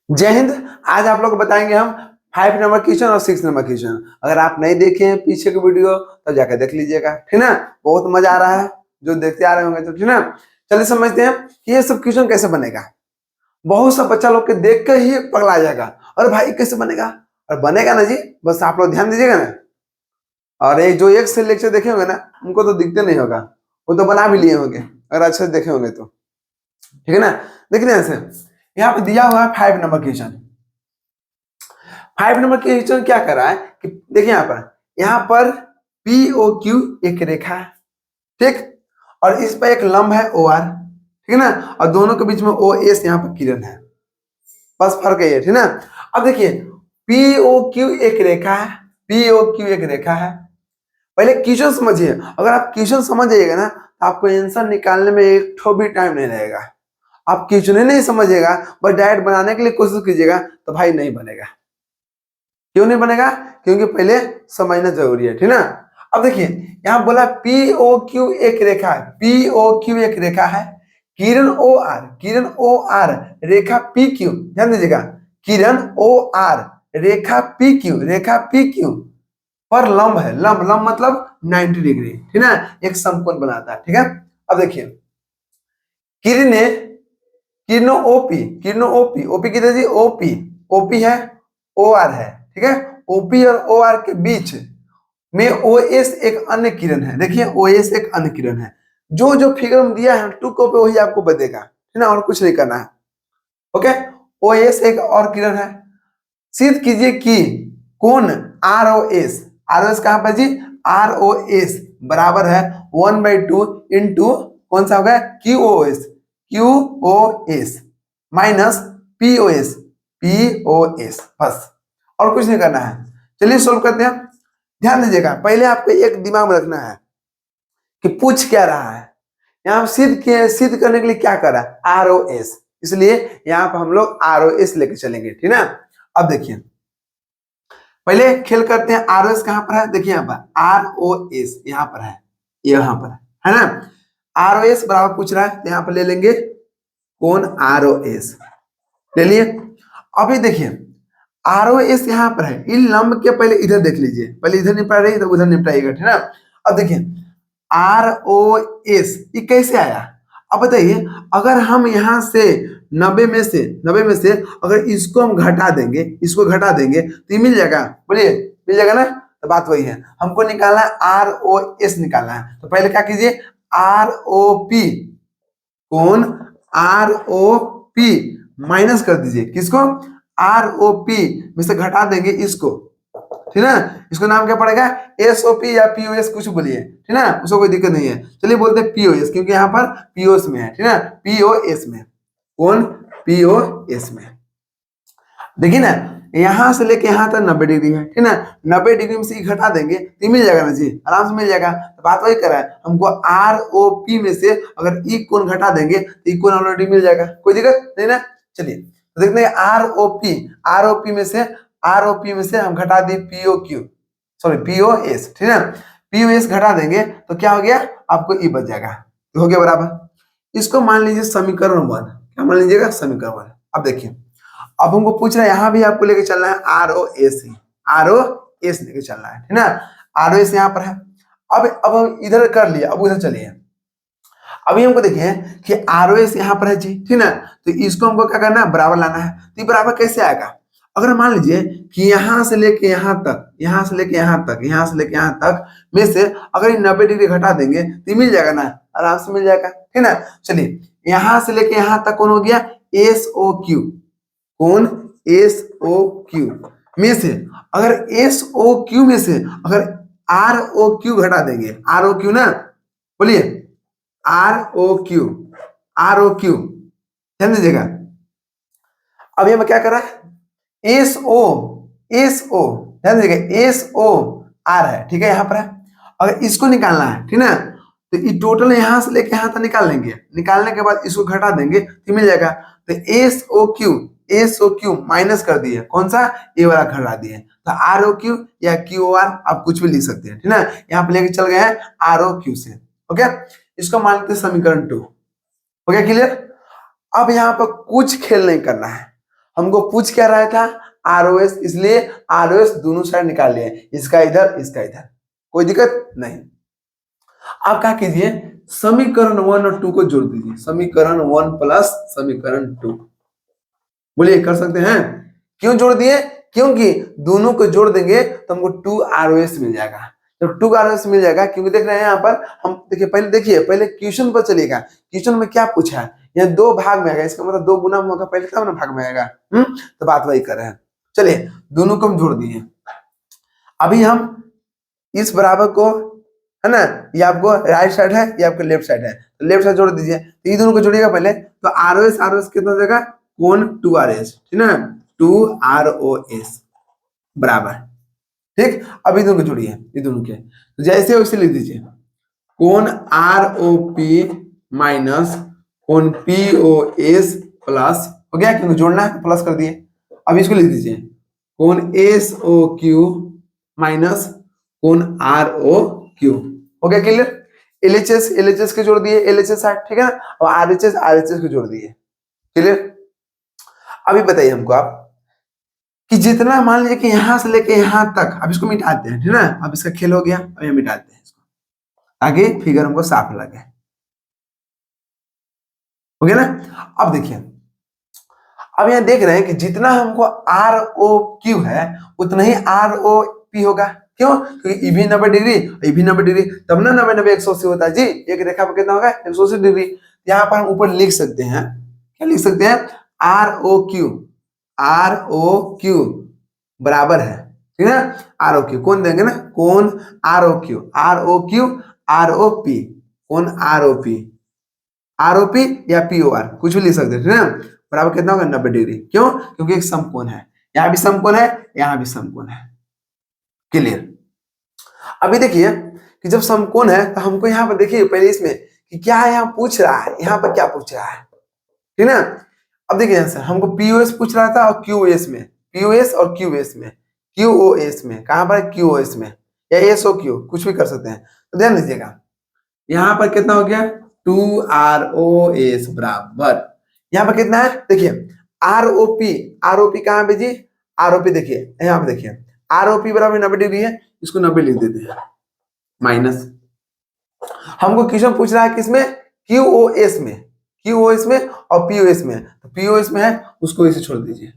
जय हिंद। आज आप लोग को बताएंगे हम 5 नंबर क्वेश्चन और 6 नंबर क्वेश्चन। अगर आप नहीं देखे हैं पीछे की वीडियो तो जाकर देख लीजिएगा, ठीक ना। बहुत मजा आ रहा है जो देखते आ रहे होंगे तो, ठीक ना। चलिए समझते हैं कि ये सब क्वेश्चन कैसे बनेगा। बहुत सा बच्चा लोग के देख कर ही पगला जाएगा, अरे भाई कैसे बनेगा। और बनेगा ना जी, बस आप लोग ध्यान दीजिएगा ना। और ये जो एक से लेक्चर देखे होंगे ना, उनको तो दिखते नहीं होगा, वो तो बना भी लिए होंगे अगर अच्छे से देखे होंगे तो, ठीक है ना। देखिए ऐसे यहाँ पे दिया हुआ है 5 नंबर क्वेश्चन। 5 नंबर क्वेश्चन क्या कर रहा है कि देखिए यहाँ पर पी ओ क्यू एक रेखा है, ठीक। और इस पर एक लंब है ओ आर, ठीक है ना। और दोनों के बीच में ओ एस यहाँ पर किरण है, बस फर्क है ये, ठीक ना। अब देखिए पी ओ क्यू एक रेखा है, पी ओ क्यू एक रेखा है। पहले क्वेश्चन समझिए, अगर आप क्वेश्चन समझ जाइएगा ना तो आपको आंसर निकालने में एक ठो भी टाइम नहीं लगेगा। आप क्वेश्चन ही नहीं समझिएगा बस डायरेक्ट बनाने के लिए कोशिश कीजिएगा तो भाई नहीं बनेगा। क्यों नहीं बनेगा? क्योंकि पहले समझना जरूरी है, ठीक ना। अब देखिए यहाँ बोला पी ओ क्यू एक रेखा है, पी ओ क्यू एक रेखा है। किरण ओ आर रेखा पी क्यू, ध्यान दीजिएगा। किरण ओ आर रेखा पी क्यू पर लंब है, लंब मतलब 90 डिग्री, ठीक ना। एक समकोण बनाता है, ठीक है। अब देखिए किरणों ओपी किधर जी, ओपी है, ओ आर है, ठीक है। ओपी और ओ आर के बीच में ओ एस एक अन्य किरण है। देखिए ओ एस एक अन्य किरण है। जो जो फिगर में दिया है टू कॉपी वही आपको बतेगा, ठीक ना, और कुछ नहीं करना है। ओके, ओ एस एक और किरण है। सिद्ध कीजिए कि कोण आर ओ एस कहां पर जी, आर ओ एस बराबर है 1/2 इंटू कौन सा होगा, Q O S minus P O S, बस और कुछ नहीं करना है। चलिए सोल्व करते हैं। ध्यान दीजिएगा, पहले आपको एक दिमाग में रखना है कि पूछ क्या रहा है। यहाँ सिद्ध करने के लिए क्या कर रहा है, आर ओ एस, इसलिए यहाँ पर हम लोग आर ओ एस लेके चलेंगे, ठीक ना। अब देखिए पहले खेल करते हैं। आर ओ एस कहां पर है, देखिए यहाँ पर आर ओ एस यहाँ पर है, यहाँ पर है ना। आर ओ एस बराबर पूछ रहा है तो यहाँ पर ले लेंगे कौन, आर ओ एस ले लिए। अभी देखिए आर ओ एस यहाँ पर है, इन लंब के पहले इधर देख लीजिए, पहले इधर निपटा रही तो उधर निपटाइएगा, ठीक ना। अब देखिए आर ओ एस ये कैसे आया। अब बताइए अगर हम यहाँ से 90 में से अगर इसको हम घटा देंगे, तो ये मिल जाएगा, बोलिए मिल जाएगा ना। तो बात वही है, हमको निकालना है आर ओ एस निकालना है। तो पहले क्या कीजिए, आर ओ पी कौन, आर ओ पी माइनस कर दीजिए, किसको, आर ओ पी में से घटा देंगे इसको, ठीक ना। इसको नाम क्या पड़ेगा, एस ओ पी या पीओएस कुछ बोलिए, ठीक ना, उसको कोई दिक्कत नहीं है। चलिए बोलते हैं पीओएस, क्योंकि यहाँ पर पीओएस में है, ठीक ना, पीओएस में कौन, पीओएस में। देखिए ना यहां से लेके यहाँ तक 90 डिग्री है, ठीक ना। 90 डिग्री में से घटा देंगे तो मिल जाएगा ना जी, आराम से मिल जाएगा। तो बात वही कर रहा है, हमको आर ओ पी में से अगर ई कोण घटा देंगे तो ई कोण ऑलरेडी मिल जाएगा, कोई दिक्कत नहीं ना। चलिए तो देखते हैं आर ओ पी में से हम घटा दिए PO Q, sorry PO S, ठीक है। पीओ एस घटा देंगे तो क्या हो गया, आपको ई बच जाएगा, तो हो गया बराबर। इसको मान लीजिए समीकरण 1, क्या मान लीजिएगा, समीकरण 1। अब देखिए अब हमको पूछ रहा है, यहाँ भी आपको लेके चलना है आर ओ एस लेके चलना है, ठीक ना। आर ओ एस यहाँ पर है। अब हम इधर कर लिया, अब उधर चलिए। अभी हमको देखिए कि आर ओ एस यहाँ पर है जी, ठीक ना। तो इसको हमको क्या करना है, बराबर लाना है। तो ये बराबर कैसे आएगा, अगर मान लीजिए कि यहाँ से लेके यहाँ तक, यहाँ से लेके यहाँ तक में से अगर 90 डिग्री घटा देंगे तो मिल जाएगा ना, आराम से मिल जाएगा, ठीक ना। चलिए यहाँ से लेके यहाँ तक कौन हो गया, एस ओ क्यू, कौन, एस ओ क्यू में से अगर एस ओ क्यू में से अगर आर ओ क्यू घटा देंगे, आर ओ क्यू ना, बोलिए आर ओ क्यू ध्यान दीजिएगा। अब ये मैं क्या कर रहा है, एस ओ ध्यान दीजिएगा, एस ओ आर है, ठीक है, यहाँ पर है। अगर इसको निकालना है, ठीक ना, तो ये टोटल यहाँ से लेके यहाँ तक निकाल लेंगे, निकालने के बाद इसको घटा देंगे तो मिल जाएगा। तो एस ओ क्यू माइनस कर दिए, कौन सा, ए वाला घटा दिए, तो आर ओ क्यू या क्यू ओ आर आप कुछ भी लिख सकते हैं, ठीक ना। यहाँ पे लेके चल गए हैं आर ओ क्यू से, ओके। इसको मान लेते हैं समीकरण 2, हो गया क्लियर। अब यहाँ पर कुछ खेल नहीं करना है, हमको पूछ क्या रहा था, आरओएस, इसलिए आरओएस दोनों साइड निकाल लिए, इसका इधर इसका इधर, कोई दिक्कत नहीं। आप क्या कीजिए, समीकरण 1 और 2 को जोड़ दीजिए, समीकरण 1 प्लस समीकरण 2। बोलिए कर सकते हैं? क्यों जोड़ दिए? क्योंकि दोनों को जोड़ देंगे तो हमको 2 आरओएस मिल जाएगा। जब 2 आरओएस मिल जाएगा, क्योंकि देख रहे हैं यहाँ पर हम, देखिए पहले क्वेश्चन पर चलेगा। क्वेश्चन में क्या पूछा है, यहाँ 2 भाग में आएगा, इसका मतलब 2 गुना होगा पहले तब ना भाग में आएगा। तो बात वही कर रहे हैं। चलिए दोनों को हम जोड़ दिए। अभी हम इस बराबर को, है ना, ये आपको राइट साइड है, ये आपको लेफ्ट साइड है, तो लेफ्ट साइड जोड़ दीजिए। तो ये दोनों को जोड़िएगा पहले, तो आरओएस कितना हो जाएगा, कोण 2RS, ठीक ना, 2ROS बराबर, ठीक। अभी दोनों को जोड़िए, ये दोनों के तो जैसे वैसे लिख दीजिए, कोण ROP माइनस कोण POS प्लस, हो गया, क्योंकि जोड़ना है प्लस कर दिए। अब इसको लिख दीजिए, कोण SOQ माइनस कोण ROQ, हो गया क्लियर। LHS के जोड़ दिए, LHS 60, ठीक है ना, और RHS को जोड़ दिए, क्लियर। अभी बताइए हमको आप कि जितना, मान लीजिए कि यहां से लेके यहां तक, अब इसको मिटाते हैं, ठीक है ना, अब इसका खेल हो गया, अब ये मिटाते हैं इसको ताकि फिगर हमको साफ लगे, हो गया ना। अब देखिए, अब यहाँ देख रहे हैं कि जितना हमको ROQ है उतना ही ROP होगा। क्यों? क्योंकि ये भी 90 डिग्री, ये भी 90 डिग्री, तब ना 90 90 180 होता है जी। एक रेखा पर कितना होगा, 180 डिग्री। यहाँ पर हम ऊपर लिख सकते हैं, क्या लिख सकते हैं, ROQ बराबर है, ठीक है ना, ROQ कौन देंगे ना, कौन ROQ ROP, कौन ROP या POR, कुछ भी लिख सकते हैं, ठीक है ना, बराबर कितना होगा, 90 डिग्री। क्यों? क्योंकि एक समकोण है, यहाँ भी समकोण है, यहाँ भी समकोण है, क्लियर। अभी देखिए कि जब समकोण है तो हमको यहाँ पर देखिए पहले इसमें कि क्या यहाँ पूछ रहा है, यहाँ पर क्या पूछ रहा है, ठीक है ना। अब देखिए यहाँ से हमको POS पूछ रहा था, और QoS में, POS और QoS में, QoS में, कहां पर, QoS में, या SOQ, कुछ भी कर सकते हैं। तो ध्यान दीजिएगा, यहाँ पर कितना हो गया, 2ROS बराबर, यहाँ पर कितना है, देखिए ROP कहां पे जी, ROP देखिए यहाँ पे, देखिए ROP बराबर 90 डिग्री है, इसको 90 लिख देते हैं, माइनस, हमको क्वेश्चन पूछ रहा है किसमें, QoS में और POS में, तो POS में है उसको इसे छोड़ दीजिए,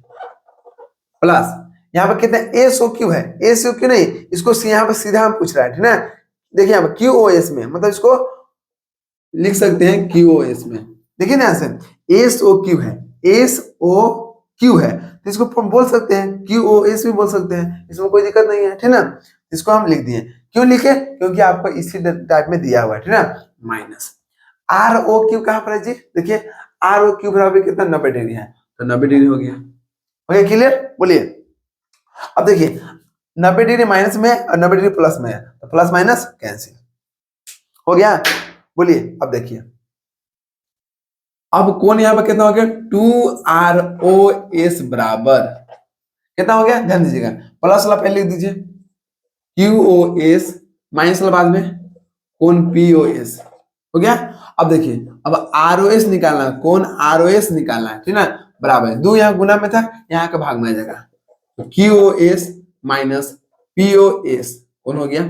प्लस यहाँ पर कितना SOQ है, SOQ नहीं, इसको यहाँ पर सीधा हम पूछ रहा है, ठीक है ना। देखिए यहाँ पर QoS में, मतलब इसको लिख सकते हैं QoS में, देखिए ना, यहाँ से SOQ है, SOQ है, तो इसको हम बोल सकते हैं QoS भी बोल सकते हैं, इसमें कोई दिक्कत नहीं है, ठीक ना। इसको हम लिख दिए, क्यों लिखे, क्योंकि आपको इसी टाइप में दिया हुआ है, ठीक ना, माइनस ROQ कहां पर है जी, देखिए ROQ बराबर कितना, 90 डिग्री है, तो 90 डिग्री हो गया, क्लियर। बोलिए, अब देखिए 90 डिग्री माइनस में और 90 डिग्री प्लस में है, तो प्लस माइनस कैंसिल हो गया। बोलिए, अब देखिए, अब कौन यहाँ पर कितना हो गया, 2ROS बराबर कितना हो गया, ध्यान दीजिएगा, प्लस वाला पहले लिख दीजिए, QoS माइनस वाला बाद में, कौन POS, हो गया। अब देखिए, अब ROS निकालना, कौन ROS निकालना है, ठीक ना, बराबर, 2 यहाँ गुना में था, यहाँ का भाग में आ जाएगा, तो QoS माइनस POS कौन हो गया,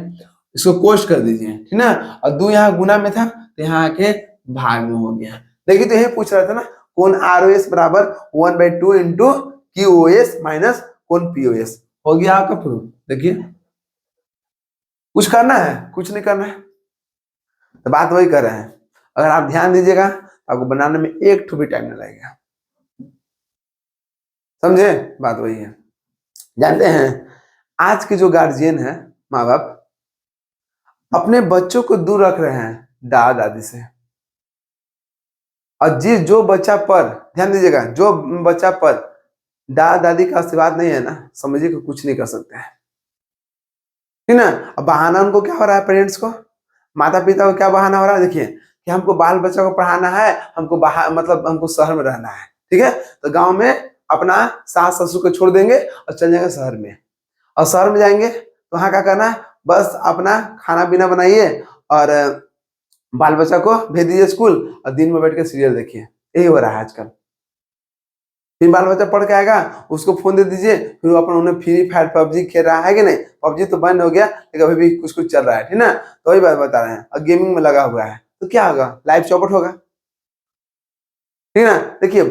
इसको कोष्ट कर दीजिए, ठीक ना, और 2 यहाँ गुना में था तो यहाँ के भाग में हो गया। देखिए, तो यही पूछ रहा था ना, कौन ROS बराबर 1/2 इंटू QoS माइनस कौन POS, हो गया आपका प्रूफ। देखिए, कुछ करना है, कुछ नहीं करना है, तो बात वही कर रहे हैं। अगर आप ध्यान दीजिएगा आपको बनाने में एक ठो भी टाइम नहीं लगेगा, समझे, बात वही है। जानते हैं आज के जो गार्जियन है, माँ बाप, अपने बच्चों को दूर रख रहे हैं दादा दादी से, और जो बच्चा पर, ध्यान दीजिएगा, जो बच्चा पर दादा दादी का आशीर्वाद नहीं है ना, समझिए कि कुछ नहीं कर सकते हैं, ठीक ना। अब बहाना उनको क्या हो रहा है, पेरेंट्स को, माता पिता को क्या बहाना हो रहा है, देखिए कि हमको बाल बच्चा को पढ़ाना है, हमको बाहर, मतलब हमको शहर में रहना है, ठीक है, तो गांव में अपना सास ससुर को छोड़ देंगे और चल जाएंगे शहर में, और शहर में जाएंगे तो वहां क्या करना है, बस अपना खाना पीना बनाइए और बाल बच्चा को भेज दीजिए स्कूल, और दिन में बैठ के सीरियल देखिए, यही हो रहा है आजकल, फिर बाल बच्चा पढ़ के आएगा, उसको फोन दे दीजिए, फिर वो अपन उन्हें फ्री फायर पबजी खेल रहा है कि नहीं। पबजी तो बंद हो गया लेकिन अभी भी कुछ कुछ चल रहा है, ठीक ना। तो वही बात बता रहे हैं, और गेमिंग में लगा हुआ है तो क्या होगा, लाइफ चौपट होगा, ठीक ना। देखिए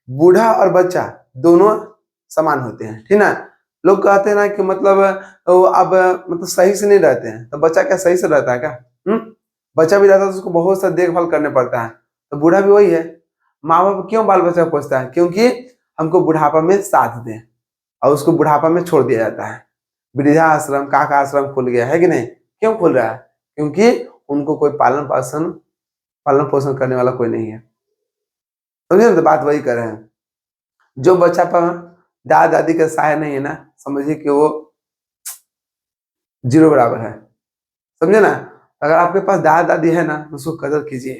बूढ़ा और बच्चा दोनों समान होते हैं, ठीक ना। लोग कहते हैं ना कि मतलब वो अब मतलब सही से नहीं रहते हैं, तो बच्चा क्या सही से रहता है क्या? बच्चा भी रहता है तो उसको बहुत सा देखभाल करने पड़ता है, तो बूढ़ा भी वही है। माँ बाप क्यों बाल बच्चा को पूछता है? क्योंकि हमको बुढ़ापा में साथ दें, और उसको बुढ़ापा में छोड़ दिया जाता है। वृद्धा आश्रम, काका आश्रम खुल गया है कि नहीं? क्यों खुल रहा है? क्योंकि उनको कोई पालन पोषण करने वाला कोई नहीं है। समझे, तो बात वही कर रहे हैं। जो बच्चा पर दादा दादी का सहाय नहीं है ना, समझिए कि वो जीरो बराबर है, समझे ना। अगर आपके पास दादा दादी है ना तो उसको कदर कीजिए,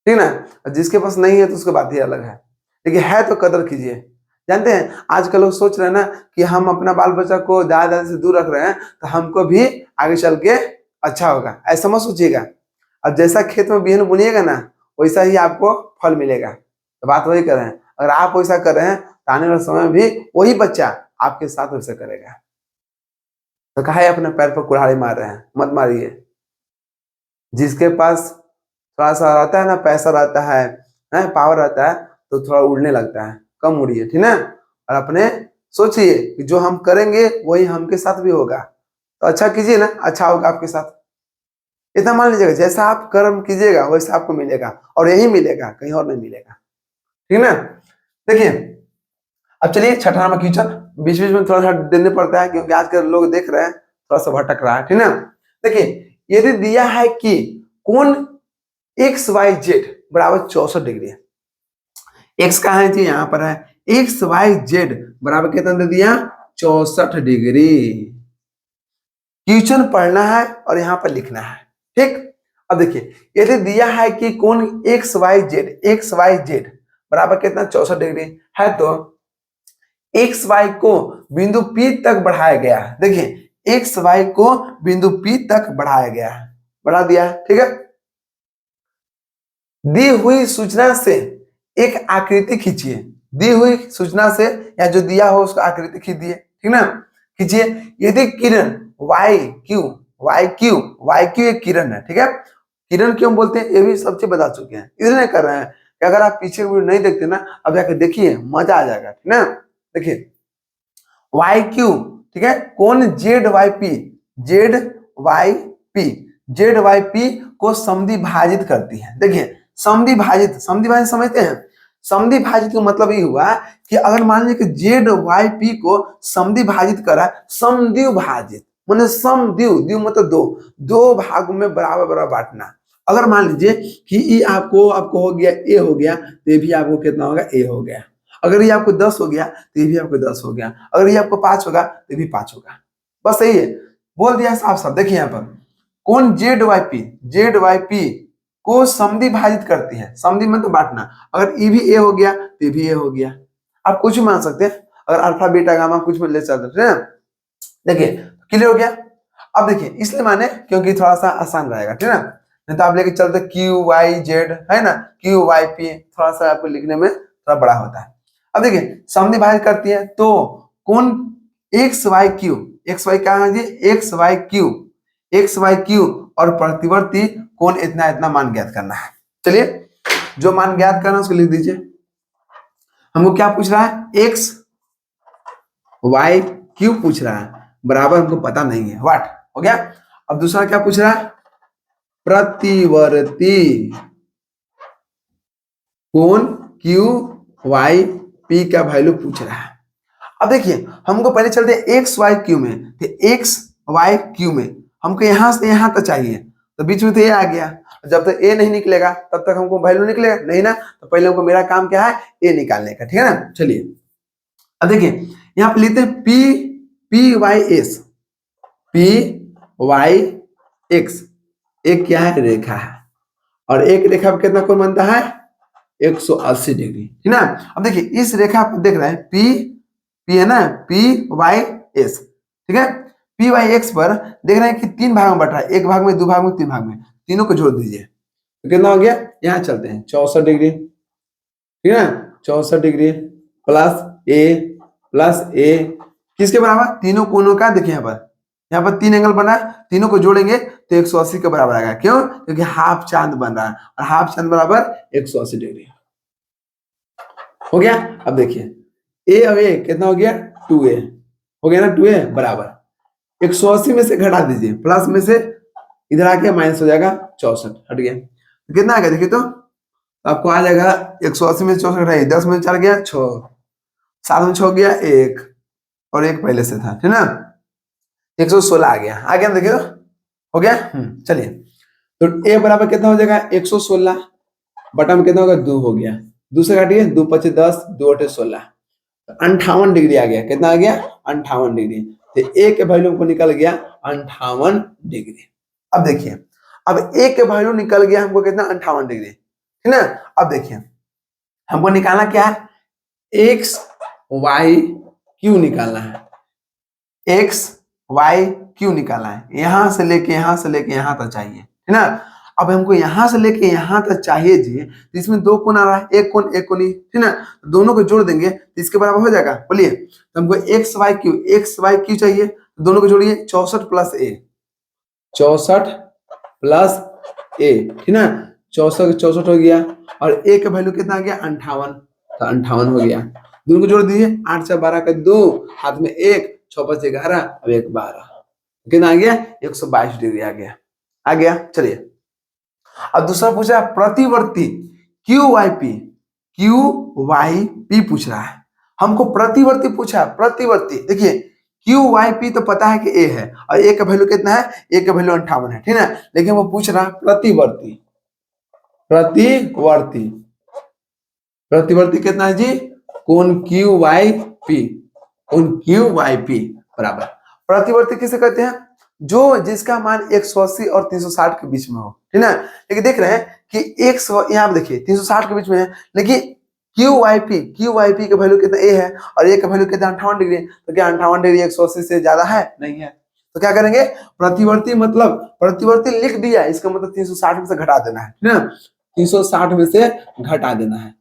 ठीक ना। और जिसके पास नहीं है तो उसकी बात ही अलग है, लेकिन है तो कदर कीजिए। जानते हैं आजकल लोग सोच रहे हैं ना कि हम अपना बाल बच्चा को दादा दादी से दूर रख रहे हैं तो हमको भी आगे चल के अच्छा होगा, ऐसा मत सोचिएगा। अब जैसा खेत में बीहन बुनिएगा ना वैसा ही आपको फल मिलेगा, तो बात वही कर रहे हैं। अगर आप वैसा कर रहे हैं तो आने वाले समय में भी वही बच्चा आपके साथ वैसा करेगा। तो काहे अपने पैर पर कुल्हाड़ी मार रहे हैं, मत मारिए। जिसके पास थोड़ा सा रहता है ना, पैसा रहता है, पावर रहता है, तो थोड़ा उड़ने लगता है, कम उड़िए, ठीक ना। और अपने सोचिए कि जो हम करेंगे वही हमके साथ भी होगा, तो अच्छा कीजिए ना, अच्छा होगा आपके साथ। इतना मान लीजिएगा जैसा आप कर्म कीजिएगा वैसा आपको मिलेगा, और यही मिलेगा, कहीं और नहीं मिलेगा, ठीक ना। देखिए अब चलिए छठा नंबर क्वेश्चन, बीच बीच में थोड़ा सा देने पड़ता है क्योंकि आजकल लोग देख रहे हैं, थोड़ा सा भटक रहा है, ठीक ना। देखिए यदि दिया है कि कोण एक्स वाई जेड बराबर 64 डिग्री है। एक्स कहाँ है जी, यहाँ पर है। एक्स वाई जेड बराबर कितना दे दिया, 64 डिग्री। क्वेश्चन पढ़ना है और यहाँ पर लिखना है, ठीक। अब देखिए यदि दिया है कि कोण एक्स वाई जेड बराबर कितना 64 डिग्री है, तो एक्स वाई को बिंदु P तक बढ़ाया गया है। देखिए एक्स वाई को बिंदु P तक बढ़ाया गया है, बढ़ा दिया है, ठीक है। दी हुई सूचना से एक आकृति खींचिए। दी हुई सूचना से या जो दिया हो उसको आकृति खींच दिए, ठीक ना। खींचिए। यदि किरण वाई क्यू एक किरण है, ठीक है। किरण क्यों बोलते हैं ये भी सब चीज बता चुके हैं, इसलिए कर रहे हैं कि अगर आप पीछे वीडियो नहीं देखते ना, अब जाकर देखिए मजा आ जाएगा, ठीक ना। देखिए वाई क्यू, ठीक है, कौन जेड वाई पी को समधि भाजित करती है। देखिए समधि भाजित समझते हैं। समधि भाजित का मतलब ये हुआ कि अगर मान लीजिए कि जेड वाई पी को समधि भाजित करा, समद्विभाजित भाजित माने समद्विव मतलब दो भागों में बराबर बराबर बांटना। अगर मान लीजिए कि ये आपको हो गया ए हो गया, तो ये भी आपको कितना होगा, ए हो गया। अगर ये आपको 10 हो गया तो ये भी आपको 10 हो गया। अगर ये आपको 5 होगा तो ये भी 5 होगा। बस यही है, बोल दिया साफ साफ। देखिए यहाँ पर कौन जेड वाई पी को समधि भाजित करती है। समधि मतलब बांटना। अगर ये भी ए हो गया तो ये भी ए हो गया। आप कुछ भी मान सकते हैं, अगर अल्फा बीटा गामा कुछ में ले सकते हैं। देखिए क्लियर हो गया। अब देखिए इसलिए माने क्योंकि थोड़ा सा आसान रहेगा, ठीक ना। नहीं तो आप लेके चलते क्यू वाई जेड है ना, क्यू वाई पी थोड़ा सा आपको लिखने में थोड़ा बड़ा होता है। अब देखिए समधि भाजित करती है तो कौन एक्स वाई कहाँ है जी, एक्स वाई क्यू और प्रतिवर्ती कौन इतना मान ज्ञात करना है। चलिए जो मान ज्ञात करना है उसको लिख दीजिए। हमको क्या पूछ रहा है, एक्स वाई क्यू पूछ रहा है, बराबर हमको पता नहीं है, व्हाट हो गया। अब दूसरा क्या पूछ रहा है, प्रतिवर्ती कौन क्यू वाई पी का वैल्यू पूछ रहा है। अब देखिए हमको पहले चलते हैं एक्स वाई क्यू में, तो एक्स वाई क्यू में हमको यहां से यहां तक चाहिए, तो बीच में तो ये आ गया। जब तक ए नहीं निकलेगा तब तक हमको वैल्यू निकलेगा नहीं ना, तो पहले हमको मेरा काम क्या है, ए निकालने का, ठीक है ना। चलिए अब देखिए यहाँ पे लिखते हैं पी वाई एक्स, एक क्या है, रेखा है, और एक रेखा पे कितना कोण बनता है, 180 डिग्री, ठीक ना। अब देखिए इस रेखा पर देख रहे हैं पी है ना, पी वाई एस, ठीक है। पी वाई एक्स पर देख रहे हैं कि 3 भाग में बटा है, 1 भाग में, 2 भाग में, 3 भाग में, तीनों को जोड़ दीजिए तो कितना हो गया। यहाँ चलते हैं 64 डिग्री, ठीक है। 64 डिग्री प्लस ए किसके बराबर, तीनों कोनों का। देखिए यहाँ पर 3 एंगल बना है, तीनों को जोड़ेंगे तो 180 के बराबर आएगा। क्यों? क्योंकि हाफ चांद बन रहा है और हाफ चांद बराबर 180 डिग्री। हो गया। अब देखिए ए और ए कितना हो गया, 2a हो गया ना, 2a बराबर 180 में से घटा दीजिए, प्लस में से इधर आके माइनस हो जाएगा 64, हट गया। तो कितना आ गया देखिए, तो आपको आ जाएगा 180 में 64 घटाइए, 10 में 4 गया 6, 7 में 6 गया 1 और 1 पहले से था, ठीक ना, 116 आ गया ना, देखिए तो हो गया। चलिए तो ए बराबर कितना हो जाएगा 116 बटा में कितना होगा 2 हो गया, 2 से काटिए 2 5 10 2 8 16, 58 डिग्री आ गया। कितना आ गया 58 डिग्री। तो ए के वैल्यू को निकल गया 58 डिग्री। अब देखिए, अब ए के वैल्यू निकल गया हमको कितना 58 डिग्री, ठीक ना। अब देखिए हमको निकालना क्या है, एक्स वाई क्यू निकालना है, एक्स वाई क्यू निकालना है, यहां से लेके यहां तक चाहिए, है ना। अब हमको यहां से लेके यहां तक चाहिए जी, तो इसमें 2 कोण आ रहा है, एक कोण ठीक ना, दोनों को जोड़ देंगे तो इसके बराबर हो जाएगा। बोलिए, तो हमको एक्स वाई क्यू चाहिए, तो दोनों को जोड़िए 64 प्लस ए, 64 प्लस ए, ठीक ना, 64 हो गया और ए का वैल्यू कितना आ गया 58, तो 58 हो गया। दोनों को जोड़ दीजिए, 8 से 12 का 2, हाथ में 1, 6 5 11 अब 1 12, कितना आ गया 122 डिग्री आ गया। चलिए अब दूसरा पूछा प्रतिवर्ती क्यू वाई पी पूछ रहा है हमको, प्रतिवर्ती पूछा, प्रतिवर्ती। देखिए क्यू वाई पी तो पता है कि ए है और ए का वैल्यू कितना है, ए का वैल्यू 58 है, ठीक है, लेकिन वो पूछ रहा प्रतिवर्ती कितना है जी, कोण क्यू वाई पी बराबर। प्रतिवर्ती किसे कहते हैं, जो जिसका मान 180 और 360 के बीच में हो, ठीक ना। लेकिन देख रहे हैं कि यहाँ देखिए 360 के बीच में है, लेकिन क्यू वाई पी का वैल्यू कितना ए है और ए का वैल्यू कितना 58 डिग्री, तो क्या 58 डिग्री 180 से ज्यादा है, नहीं है। तो क्या करेंगे, प्रतिवर्ती मतलब प्रतिवर्ती लिख दिया, इसका मतलब 360 में से घटा देना है, ठीक ना, 360 में से घटा देना है।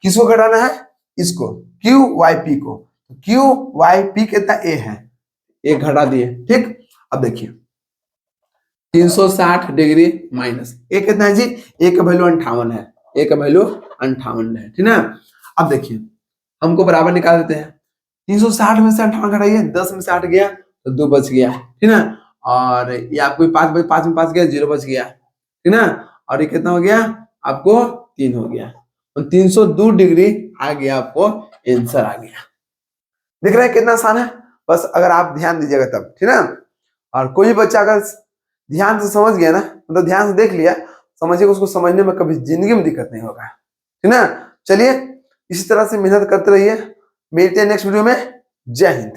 किसको घटाना है, इसको, क्यू वाई पी को। क्यू वाई पी कितना ए है, ए घटा दिए, ठीक। अब देखिए 360 डिग्री माइनस ए कितना है जी, ए का वैल्यू 58 है, ए का वैल्यू 58 है, ठीक ना। अब देखिए हमको बराबर निकाल देते हैं, 360 में से 58 घटाइए, 10 में से 8 गया तो 2 बच गया, ठीक ना, और ये आपको 5 में 5 गया 0 बच गया, ठीक ना, और ये कितना हो गया आपको 3 हो गया, तो 302 डिग्री आ गया, आपको आंसर आ गया। देख रहे हैं कितना आसान है, बस अगर आप ध्यान दीजिएगा तब, ठीक ना। और कोई भी बच्चा अगर ध्यान से समझ गया ना, मतलब ध्यान से देख लिया, समझिए उसको समझने में कभी जिंदगी में दिक्कत नहीं होगा, ठीक ना। चलिए इसी तरह से मेहनत करते रहिए, मिलते हैं नेक्स्ट वीडियो में। जय हिंद।